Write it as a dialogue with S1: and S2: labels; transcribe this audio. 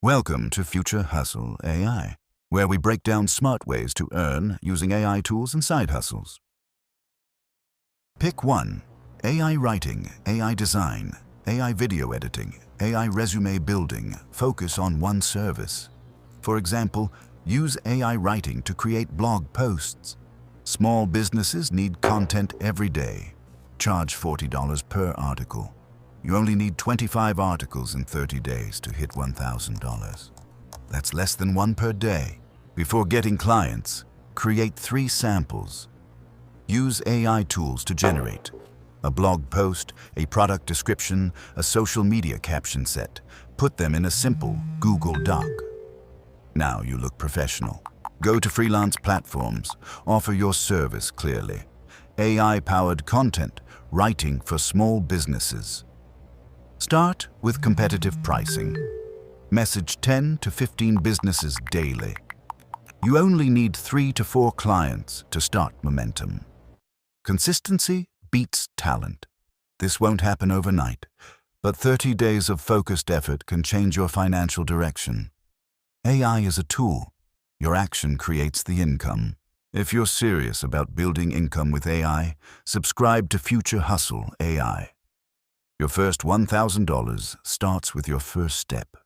S1: Welcome to Future Hustle AI, where we break down smart ways to earn using AI tools and side hustles. Pick 1. AI writing, AI design, AI video editing, AI resume building. Focus on one service. For example, use AI writing to create blog posts. Small businesses need content every day. Charge $40 per article. You only need 25 articles in 30 days to hit $1,000. That's less than one per day. Before getting clients, create 3 samples. Use AI tools to generate a blog post, a product description, a social media caption set. Put them in a simple Google Doc. Now you look professional. Go to freelance platforms. Offer your service clearly. AI-powered content, writing for small businesses. Start with competitive pricing. Message 10 to 15 businesses daily. You only need 3 to 4 clients to start momentum. Consistency beats talent. This won't happen overnight, but 30 days of focused effort can change your financial direction. AI is a tool. Your action creates the income. If you're serious about building income with AI, subscribe to Future Hustle AI. Your first $1,000 starts with your first step.